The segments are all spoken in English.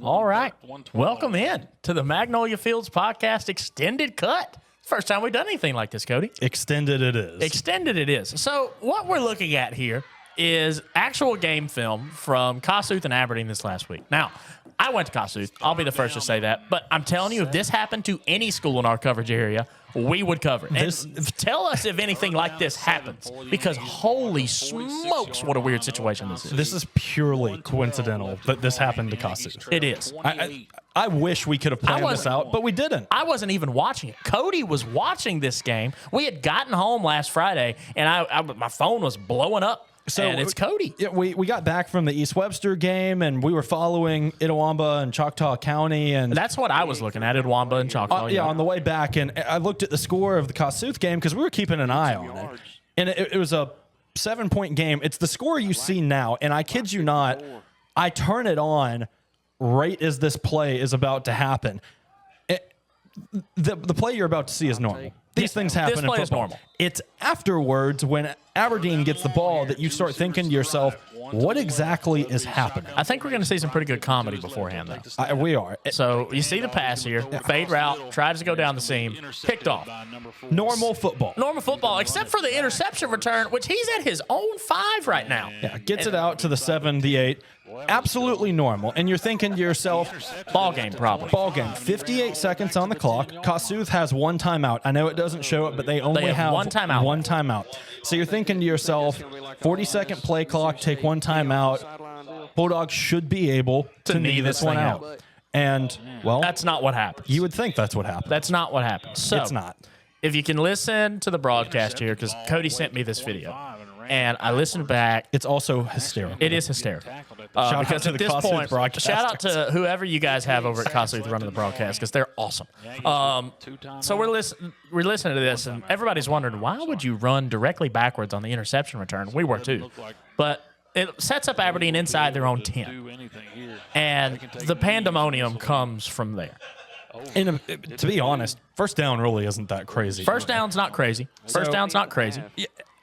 All right. Welcome in to the Magnolia Fields Podcast Extended Cut. First time we've done anything like this, Cody. Extended it is. Extended it is. So what we're looking at here is actual game film from Kossuth and Aberdeen this last week. Now, I went to Kossuth. I'll be the first to say that. But I'm telling you, if this happened to any school in our coverage area, we would cover it. And tell us if anything like this happens, because holy smokes, what a weird situation this is. This is purely coincidental that this happened to Kossuth. It is. I wish we could have planned this out, but we didn't. I wasn't even watching it. Cody was watching this game. We had gotten home last Friday, and my phone was blowing up. And it's Cody. Yeah, we got back from the East Webster game, and we were following Itawamba and Choctaw County. And that's what I was looking at, Itawamba and Choctaw. Yeah, on the way back. And I looked at the score of the Kossuth game because we were keeping an eye on it. And it was a 7-point game. It's the score you see now. And I kid you not, I turn it on right as this play is about to happen. The play you're about to see is normal. These things happen in football. Is normal. It's afterwards when Aberdeen gets the ball that you start thinking to yourself, what exactly is happening? I think we're going to see some pretty good comedy beforehand, though. We are. So you see the pass here. Fade route. Tries to go down the seam. Picked off. Normal football. Normal football, except for the interception return, which he's at his own 5 right now. Yeah, gets it out to the 7, the 8. Absolutely normal. And you're thinking to yourself, ball game probably. Ball game. 58 seconds on the clock. Kossuth has 1 timeout. I know it doesn't show it, but they only have 1 timeout. 1 timeout. So you're thinking to yourself, 40-second play clock, take 1 timeout. Bulldogs should be able to knee this one out. And, well, that's not what happened. You would think that's what happened. That's not what happened. So, it's not. If you can listen to the broadcast here, because Cody sent me this video, and I listened back. It's also hysterical. It is hysterical. Shout out to the Kossuth broadcasters. Shout out to whoever you guys have over at Kossuth running the broadcast, because they're awesome. So we're listening to this, and everybody's wondering, why would you run directly backwards on the interception return? We were too. But it sets up Aberdeen inside their own 10. And the pandemonium comes from there. And to be honest, first down really isn't that crazy. First down's not crazy. First down's not crazy.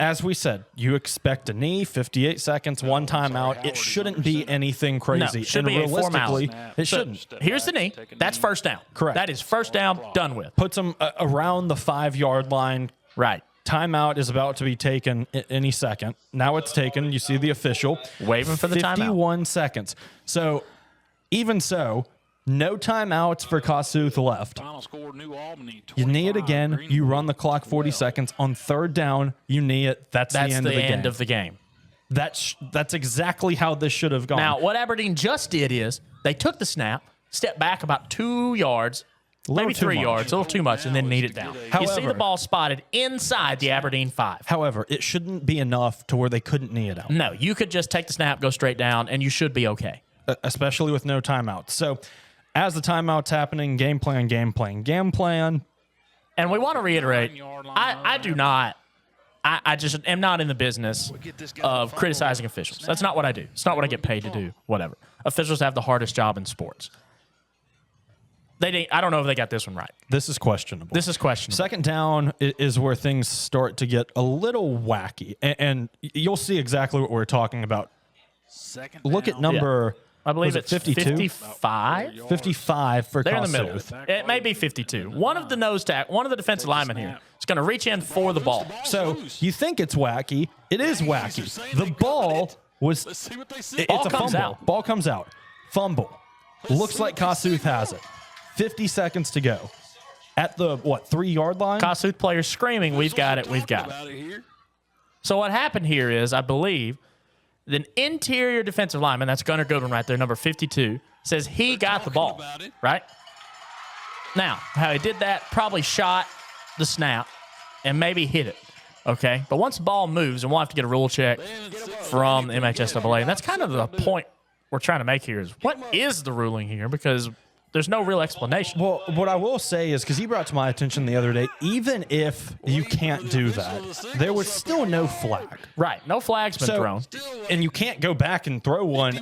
As we said, you expect a knee, 58 seconds, 1 timeout. It shouldn't be anything crazy. No, should and be realistically, it so shouldn't. Here's the knee. That's first down. Correct. That is first down, done with. Puts them around the 5-yard line. Right. Timeout is about to be taken any second. Now it's taken. You see the official. Waving for the timeout. 51 seconds. So, even so, no timeouts for Kossuth left. You knee it again. You run the clock 40 seconds. On 3rd down, you knee it. That's the end of the game. That's exactly how this should have gone. Now, what Aberdeen just did is they took the snap, stepped back about 2 yards, maybe 3 yards, a little too much, and then kneed it down. However, you see the ball spotted inside the Aberdeen 5. However, it shouldn't be enough to where they couldn't knee it out. No, you could just take the snap, go straight down, and you should be okay. Especially with no timeouts. So, as the timeout's happening, game plan. And we want to reiterate, I do not, I just am not in the business of criticizing officials. That's not what I do. It's not what I get paid to do, whatever. Officials have the hardest job in sports. I don't know if they got this one right. This is questionable. 2nd down is where things start to get a little wacky. And you'll see exactly what we're talking about. Look at number... Yeah. I believe it's 52? 55? 55 for They're in the middle. Kossuth. It may be 52. One of the one of the defensive linemen here is going to reach in for the ball. So you think it's wacky. It is wacky. The ball was... It's a fumble. Ball comes out. Fumble. Looks like Kossuth has it. 50 seconds to go. At the, 3-yard line? Kossuth players screaming, we've got it, we've got it. So what happened here is, I believe... the interior defensive lineman, that's Gunnar Goodwin right there, number 52, says he got the ball, right? Now, how he did that, probably shot the snap and maybe hit it, okay? But once the ball moves, and we'll have to get a rule check from the MHSAA, and that's kind of the point we're trying to make here is, what is the ruling here? Because there's no real explanation. Well, what I will say is, because he brought to my attention the other day, even if you can't do that, there was still no flag. Right. No flag's been thrown. And you can't go back and throw one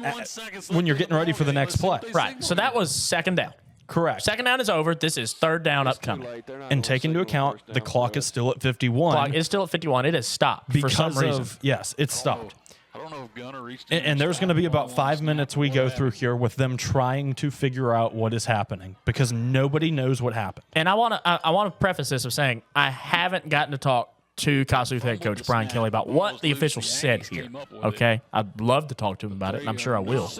when you're getting ready for the next play. Right. So that was 2nd down. Correct. 2nd down is over. This is 3rd down upcoming. And take into account, the clock is still at 51. Clock is still at 51. It has stopped for some reason. Yes, it's stopped. don't know if Gunner reached And there's going to be about 5 minutes we go through here with them trying to figure out what is happening because nobody knows what happened. And I want to preface this of saying I haven't gotten to talk to Kossuth head coach Brian Kelly about what the officials said here. Okay, I'd love to talk to him about it, and I'm sure I will.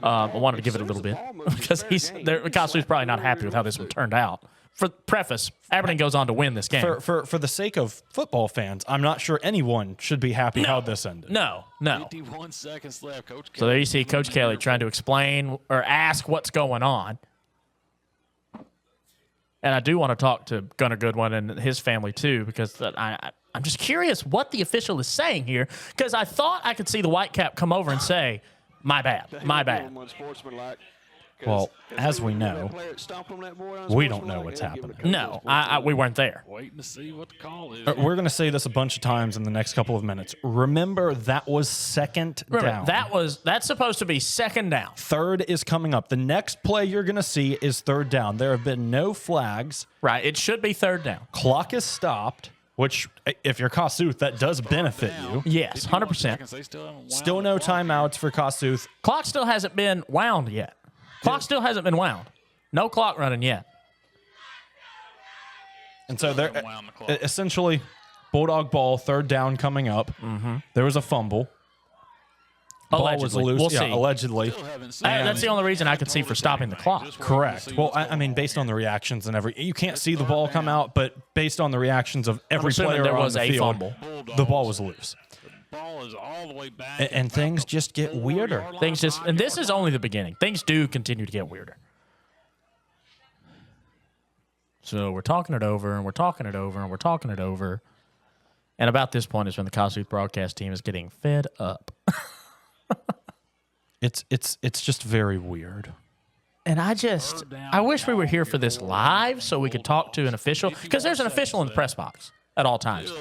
I wanted to give it a little bit because Kossuth's probably not happy with how this one turned out. For preface, Aberdeen goes on to win this game. For the sake of football fans, I'm not sure anyone should be happy how this ended. No. 51 seconds left, Coach Kelly. So there you see Coach Kelly trying to explain or ask what's going on. And I do want to talk to Gunnar Goodwin and his family too because I'm just curious what the official is saying here because I thought I could see the white cap come over and say, my bad. Well, as we know, we don't know what's happening. No, we weren't there. Waiting to see what the call is. We're going to say this a bunch of times in the next couple of minutes. Remember, that was second down. That's supposed to be second down. Third is coming up. The next play you're going to see is third down. There have been no flags. Right, it should be third down. Clock is stopped, which, if you're Kossuth, that does benefit you. Yes, 100%. Still no timeouts for Kossuth. Clock still hasn't been wound yet. Clock still hasn't been wound. No clock running yet. And so they're essentially Bulldog ball, third down coming up. There was a fumble. Ball was loose. We'll see. Allegedly. That's the only reason I could see for stopping the clock. Correct. Well, I mean, based on the reactions and you can't see the ball come out, but based on the reactions of every player there on was the a field, fumble. The ball was loose. Ball is all the way back And things just get weirder. And this is only the beginning. Things do continue to get weirder. So we're talking it over, and we're talking it over, and we're talking it over. And about this point is when the Kossuth broadcast team is getting fed up. It's just very weird. And I wish we were here for this live so we could talk to an official, because there's an official in the press box at all times.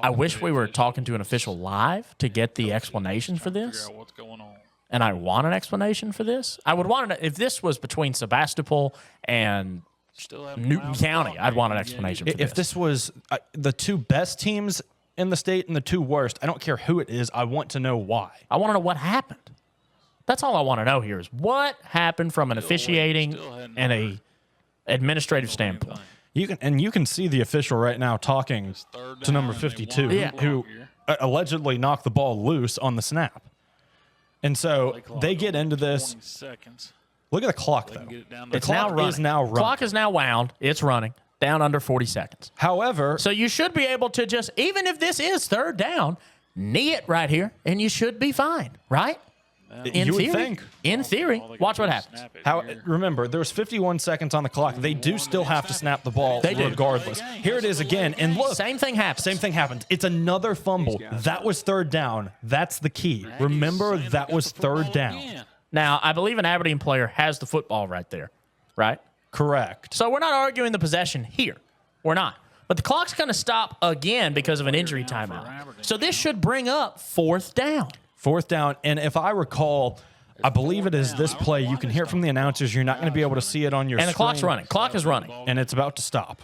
I wish we were talking to an official live to get the explanation for this. what's going on. And I want an explanation for this. I would want if this was between Sebastopol and Newton County, I'd want an explanation for this. If this was the two best teams in the state and the two worst, I don't care who it is. I want to know why. I want to know what happened. That's all I want to know here is what happened from an officiating and a administrative standpoint. You can see the official right now talking to number 52, who allegedly knocked the ball loose on the snap. And so they get into this. Look at the clock, though. The clock is now running. Clock is now wound. It's running. Down under 40 seconds. However, so you should be able to just, even if this is third down, knee it right here, and you should be fine, right? You would think. In theory. Watch what happens. Remember, there was 51 seconds on the clock. They do still have to snap the ball regardless. Here it is again, and look. Same thing happens. It's another fumble. That was third down. That's the key. Remember, that was third down. Now, I believe an Aberdeen player has the football right there, right? Correct. So we're not arguing the possession here. We're not. But the clock's going to stop again because of an injury timeout. So this should bring up fourth down. Fourth down, and if I recall, I believe it is this play. You can hear it from the announcers. You're not going to be able to see it on your screen. And the clock's running. Clock is running. And it's about to stop.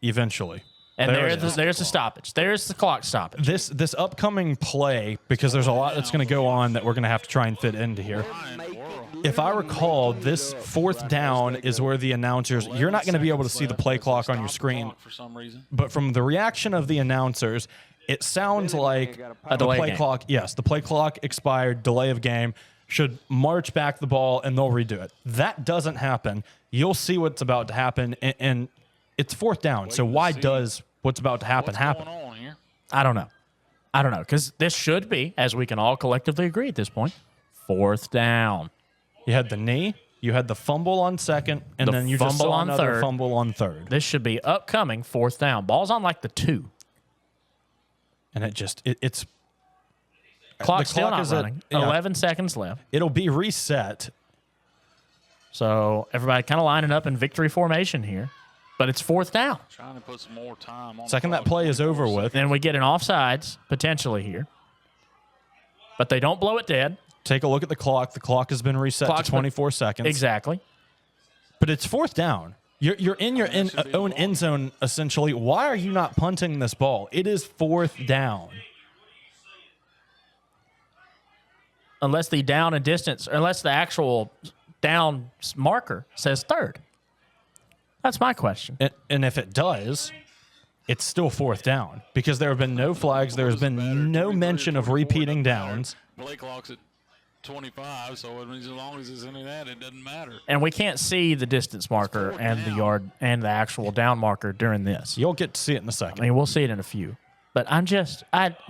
Eventually. And there's the stoppage. There's the clock stoppage. This upcoming play, because there's a lot that's going to go on that we're going to have to try and fit into here. If I recall, this fourth down is where the announcers, you're not going to be able to see the play clock on your screen. But from the reaction of the announcers, it sounds like a delay play game. Clock. Yes, the play clock expired, delay of game, should march back the ball, and they'll redo it. That doesn't happen. You'll see what's about to happen, and it's fourth down. So why does what's about to happen happen? I don't know. Because this should be, as we can all collectively agree at this point, fourth down. You had the knee, you had the fumble on second, and then you just saw another fumble on third. This should be upcoming fourth down. Ball's on like the 2. And it's clock's still not running. 11 seconds left. It'll be reset. So everybody kind of lining up in victory formation here. But it's fourth down. Trying to put some more time on. Second that play is over with. Then we get an offsides potentially here. But they don't blow it dead. Take a look at the clock. The clock has been reset to 24 seconds. Exactly. But it's fourth down. You're in your own end zone, essentially. Why are you not punting this ball? It is fourth down. unless the down and distance, unless the actual down marker says third? That's my question. And if it does, it's still fourth down because there have been no flags. There has been no mention of repeating downs. Play clock's at 25, so it means as long as it's into that, it doesn't matter. And we can't see the distance marker and the yard and the actual down marker during this. You'll get to see it in a I second. mean, we'll see it in a few. But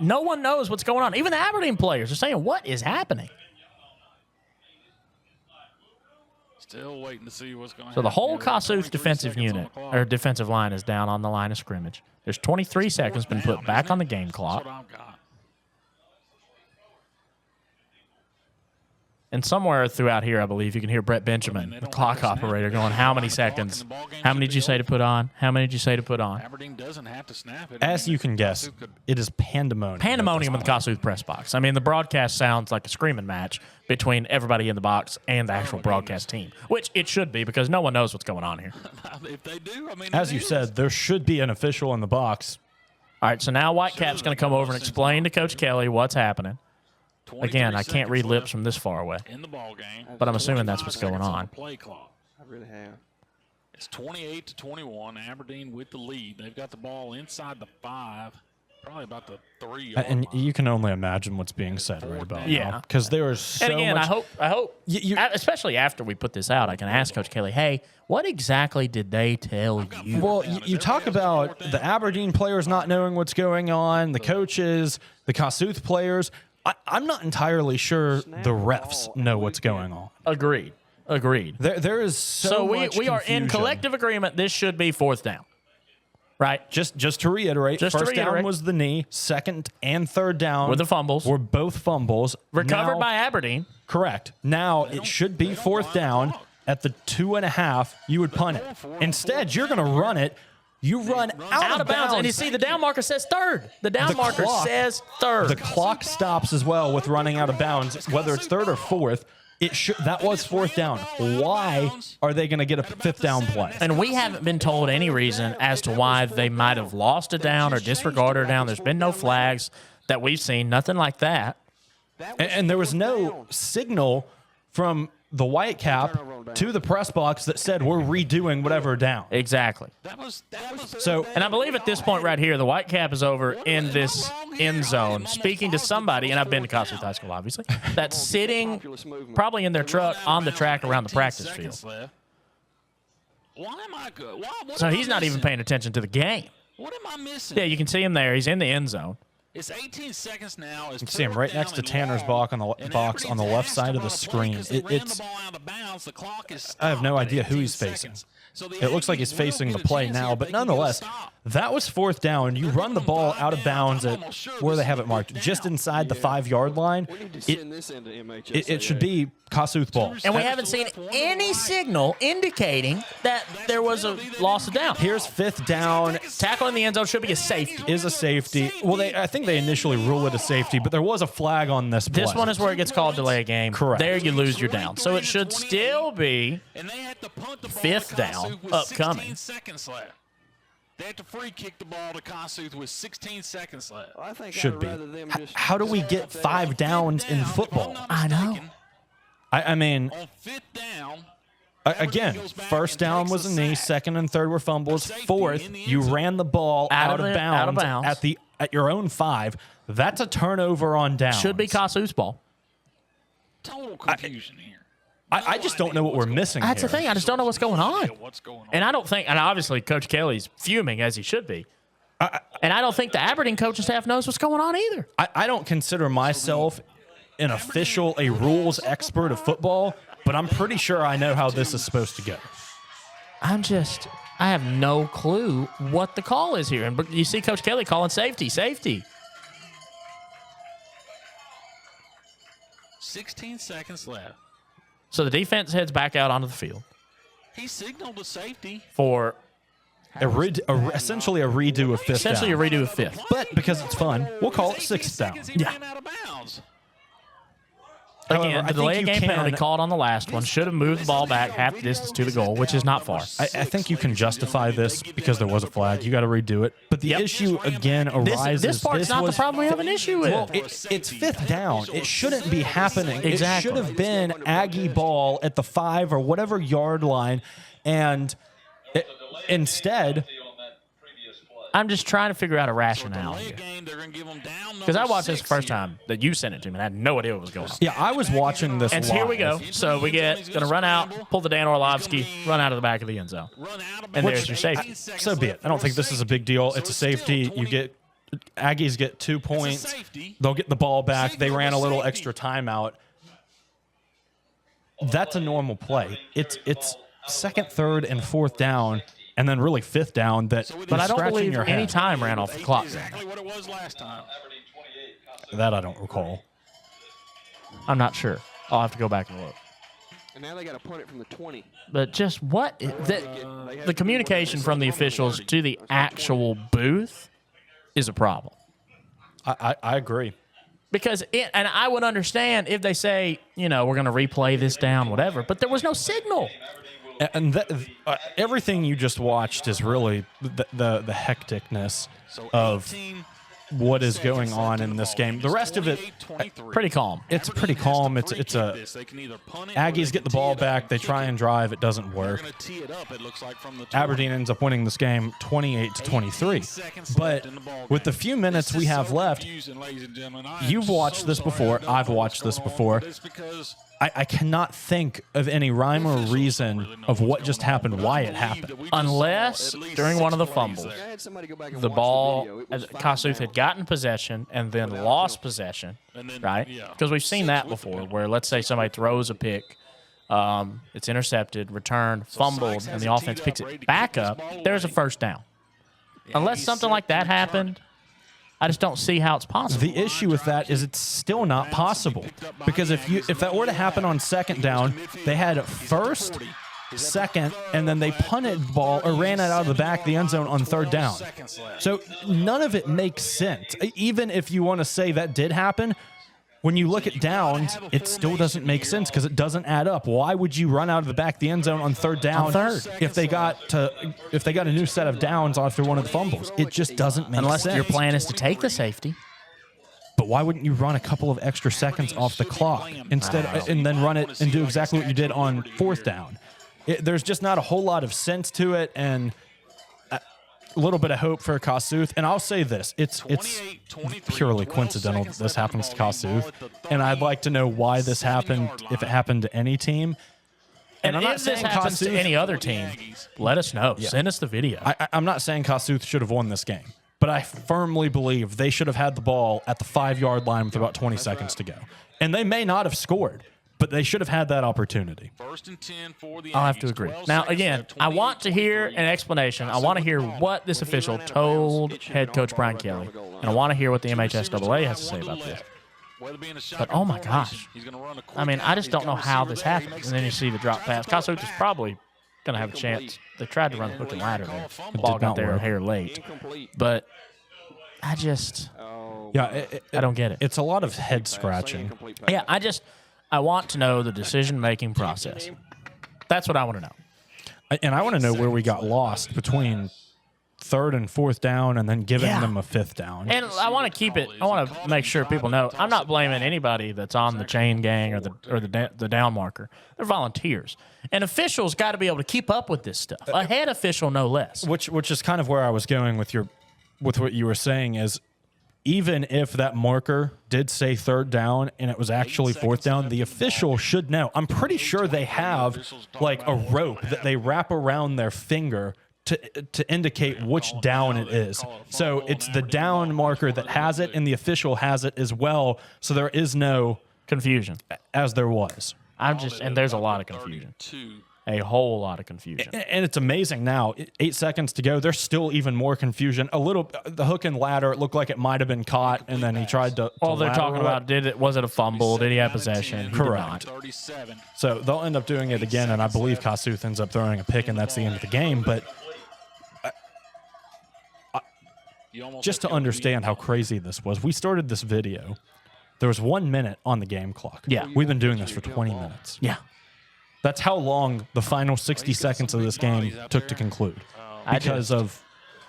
no one knows what's going on. Even the Aberdeen players are saying, what is happening? Still waiting to see what's going on. So the whole Kossuth defensive unit, or defensive line, is down on the line of scrimmage. There's 23 seconds been put back on the game clock. That's what I've got. And somewhere throughout here, I believe, you can hear Brett Benjamin, the clock operator, going, how many seconds? How many did you say to put on? How many did you say to put on? Aberdeen doesn't have to snap it. As you can guess, it is pandemonium. Pandemonium in the Kossuth press box. I mean, the broadcast sounds like a screaming match between everybody in the box and the actual broadcast team, which it should be because no one knows what's going on here. If they do, I mean, As you said, there should be an official in the box. All right, so now Whitecap's going to come over and explain to Coach Kelly what's happening. Again, I can't read lips from this far away, in the ball game, but I'm assuming that's what's going on. Play clock. I really have. It's 28-21. Aberdeen with the lead. They've got the ball inside the 5, probably about the 3-yard And line. you can only imagine what's being said right about Yeah. now. Because there is so And again, much. I hope, especially after we put this out, I can ask Coach Kelly, hey, what exactly did they tell you? Well, you talk about the Aberdeen players not knowing what's going on, the coaches, the Kossuth players. I'm not entirely sure the refs know what's going on. Agreed. There is so much we are in confusion. collective agreement. This should be fourth down, right? Just to reiterate, first down was the knee. Second and third down Were the fumbles. Were both fumbles. Recovered Now- by Aberdeen. Correct. Now it should be fourth down at the 2.5. You would punt it. Instead, you're going to run it. You run out of bounds. And you see the down marker says third. The down The marker clock- says third. The clock stops as well with running out of bounds, whether it's third or fourth. That was fourth down. Why are they going to get a fifth down play? And we haven't been told any reason as to why they might have lost a down or disregarded a down. There's been no flags that we've seen, nothing like that. And there was no signal from the Whitecap to the press box that said we're redoing whatever down. Exactly. So, And I believe at this point right here, the Whitecap is over in this end zone speaking to somebody, and I've been to Kossuth High School, obviously, that's sitting probably in their truck on the track around the practice field. Why am I good? So he's not even paying attention to the game. What am I missing? Yeah, you can see him there. He's in the end zone. It's 18 seconds now. You can see him right next to Tanner's box on the left side of the screen. I have no idea who he's facing. It looks like he's facing the play now, but nonetheless, that was fourth down. You run the ball out of bounds at where they have it marked, just inside the 5-yard line. It should be Kossuth ball. And we haven't seen any signal indicating that there was a loss of down. Here's fifth down. Tackle in the end zone should be a safety. Is a safety. Well, I think they initially rule it a safety, but there was a flag on this play. This one is where it gets called delay a game. Correct. There you lose your down. So it should still be fifth down upcoming. They have to free kick the ball to Kossuth with 16 seconds left. Should be. How do we get 5 downs in football? I know. I mean, On fifth down, again, first down was a knee, second and third were fumbles. Fourth, you ran the ball out of bounds at your own 5. That's a turnover on down. Should be Kossuth's ball. total confusion here. I just don't know what we're missing That's here. the thing. I just don't know what's going on. What's going on? And I don't think, and obviously Coach Kelly's fuming as he should be. And I don't think the Aberdeen coaching staff knows what's going on either. I don't consider myself an official, a rules expert of football, but I'm pretty sure I know how this is supposed to go. I have no clue what the call is here. And you see Coach Kelly calling safety. 16 seconds left. So the defense heads back out onto the field He signaled a safety. for Essentially a redo of fifth essentially a down. redo of fifth. But because it's fun, we'll call it sixth down. He ran out of bounds. Again, the delay of game penalty called on the last one should have moved the ball back half the distance to the goal, which is not far. I think you can justify this because there was a flag. You got to redo it. But the issue again arises. This part's not the problem we have an issue with. Well, it's fifth down. It shouldn't be happening. Exactly. It should have been Aggie ball at the 5 or whatever yard line, and instead. I'm just trying to figure out a rationale here. Because I watched this the first time that you sent it to me, and I had no idea what was going on. Yeah, I was watching this And live. here we go. So we get going to run out, pull the Dan Orlovsky, run out of the back of the end zone. And there's your safety. So be it. I don't think this is a big deal. It's a safety. Aggies get 2 points. They'll get the ball back. They ran a little extra timeout. That's a normal play. It's second, third, and fourth down. And then really fifth down that But I don't believe your head. any time ran off the clock there. That I don't recall. I'm not sure. I'll have to go back and look. And now they got to punt it from the 20. But just what? The communication from the officials to the actual booth is a problem. I agree. Because and I would understand if they say, we're going to replay this down, whatever, but there was no signal. And everything you just watched is really the hecticness of what is going on in this game. The rest of it, pretty calm. It's pretty calm. Aggies get the ball back. They try and drive. It doesn't work. Aberdeen ends up winning this game 28-23. But with the few minutes we have left, you've watched this before. I've watched this before. I cannot think of any rhyme or reason of what just happened, why it happened. Unless during one of the fumbles, the ball, Kossuth had gotten possession and then lost possession, right? Because we've seen that before where, let's say, somebody throws a pick, it's intercepted, returned, fumbled, and the offense picks it back up, there's a first down. Unless something like that happened, I just don't see how it's possible. The issue with that is it's still not possible, because if that were to happen on second down, they had first, second, and then they punted the ball or ran it out of the back of the end zone on third down. So none of it makes sense. Even if you want to say that did happen, when you look at downs, it still doesn't make sense because it doesn't add up. Why would you run out of the back of the end zone on third down if they got a new set of downs after one of the fumbles? It just doesn't make sense. Unless your plan is to take the safety. But why wouldn't you run a couple of extra seconds off the clock instead and then run it and do exactly what you did on fourth down? There's just not a whole lot of sense to it, and a little bit of hope for Kossuth. And I'll say this, it's purely coincidental that this happens to Kossuth, and I'd like to know why this happened, if it happened to any team. And I'm not saying this happens to any other team, let us know. Yeah. Send us the video. I'm not saying Kossuth should have won this game, but I firmly believe they should have had the ball at the 5-yard line with about 20 seconds to go. And they may not have scored, but they should have had that opportunity. I'll have to agree. Now, again, I want to hear an explanation. I want to hear what this official told head coach Brian Kelly, and I want to hear what the MHSAA has to say about this. But, oh, my gosh. I mean, I just don't know how this happened. And then you see the drop pass. Kossuth is probably going to have a chance. They tried to run hook and ladder there. The ball got there a hair late. But I just I don't get it. It's a lot of head scratching. Yeah, I want to know the decision-making process. That's what I want to know. And I want to know where we got lost between third and fourth down and then giving them a fifth down. And I want to keep it. I want to make sure people know I'm not blaming anybody that's on the chain gang or the down marker. They're volunteers, and officials got to be able to keep up with this stuff. A head official, no less. Which is kind of where I was going with what you were saying is, even if that marker did say third down and it was actually fourth down, the official should know. I'm pretty sure they have like a rope that they wrap around their finger to indicate which down it is. So it's the down marker that has it, and the official has it as well. So there is no confusion, as there was. And there's a lot of confusion. A whole lot of confusion. And it's amazing now. 8 seconds to go. There's still even more confusion. The hook and ladder, it looked like it might have been caught, and then he tried to Well, they're talking about, was it a fumble? Did he have possession? Correct. So they'll end up doing it again, and I believe Kossuth ends up throwing a pick, and that's the end of the game. But just to understand how crazy this was, we started this video. There was 1 minute on the game clock. Yeah. We've been doing this for 20 minutes. Yeah. That's how long the final 60 seconds of this game took to conclude. Because of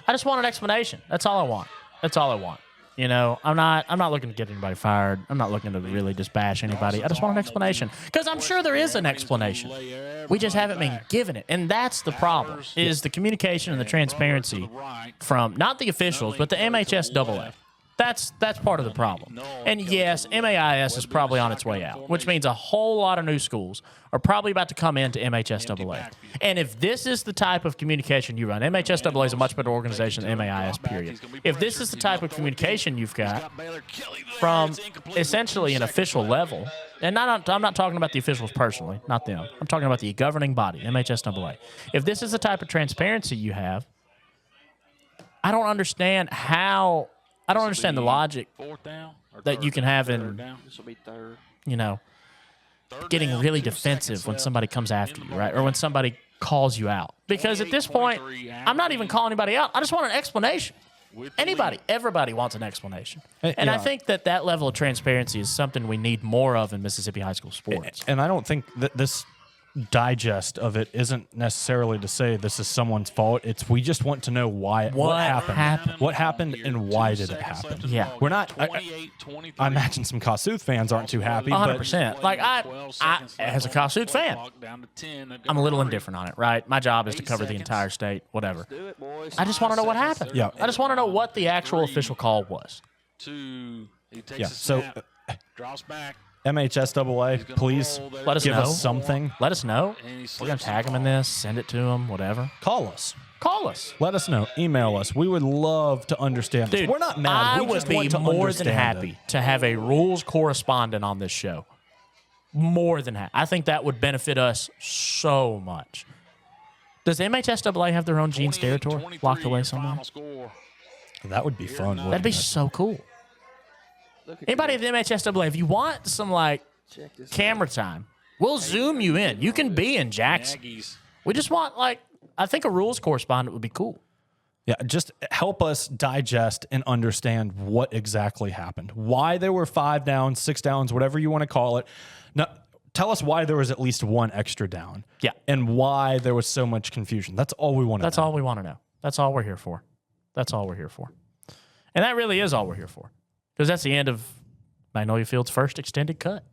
I just want an explanation. That's all I want. That's all I want. You know, I'm not looking to get anybody fired. I'm not looking to really just bash anybody. I just want an explanation. Because I'm sure there is an explanation. We just haven't been given it. And that's the problem, is the communication and the transparency from not the officials, but the MHSAA. That's part of the problem. And yes, MAIS is probably on its way out, which means a whole lot of new schools are probably about to come into MHSAA. And if this is the type of communication you run, MHSAA is a much better organization than MAIS, period. If this is the type of communication you've got from essentially an official level, and I'm not talking about the officials personally, not them. I'm talking about the governing body, MHSAA. If this is the type of transparency you have, I don't understand the logic that you can have in, This will be third. you know, getting really defensive when somebody comes after you, right? Or when somebody calls you out. Because at this point, I'm not even calling anybody out. I just want an explanation. Everybody wants an explanation. And I think that level of transparency is something we need more of in Mississippi high school sports. And I don't think that this digest of it isn't necessarily to say this is someone's fault. It's we just want to know why what happened. What happened and why did it happen? Yeah. We're not I imagine some Kossuth fans aren't too happy. 100%. Like I as a Kossuth fan, I'm a little indifferent on it, right? My job is to cover the entire state, whatever. Do it, boys. I just want to know what happened. Yeah. I just want to know what the actual official call was. Yeah. So drops back. MHSAA, please Let us give know. us something. Let us know. We're going to tag them in this, send it to them, whatever. Call us. Call us. Let us know. Email us. We would love to understand this. Dude, We're not mad. I We would just be want to more than understand happy it. to have a rules correspondent on this show. More than happy. I think that would benefit us so much. Does MHSAA have their own Gene's territory locked away somewhere? That would be fun. That'd be so cool. Look at Anybody at the MHSAA, if you want some check this camera time, we'll zoom you in. You can be in Jackson. Aggies. We just want I think a rules correspondent would be cool. Yeah, just help us digest and understand what exactly happened. Why there were 5 downs, 6 downs, whatever you want to call it. Now, tell us why there was at least 1 extra down. Yeah. And why there was so much confusion. That's all we want to know. That's all we want to know. That's all we're here for. That's all we're here for. And that really is all we're here for. Because that's the end of Magnolia Field's first extended cut.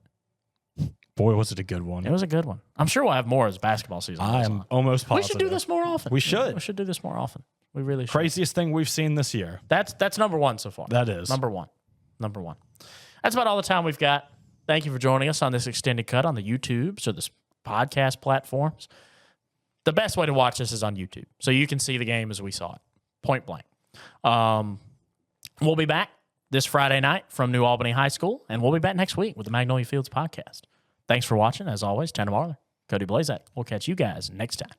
Boy, was it a good one. It was a good one. I'm sure we'll have more as basketball season I goes am on. almost We positive. should do this more often. We should. We should do this more often. We really should. Craziest thing we've seen this year. That's number 1 so far. That is. Number one. That's about all the time we've got. Thank you for joining us on this extended cut on the YouTubes or the podcast platforms. The best way to watch this is on YouTube, so you can see the game as we saw it, point blank. We'll be back this Friday night from New Albany High School, and we'll be back next week with the Magnolia Fields podcast. Thanks for watching. As always, Tanner Marler, Cody Blazak. We'll catch you guys next time.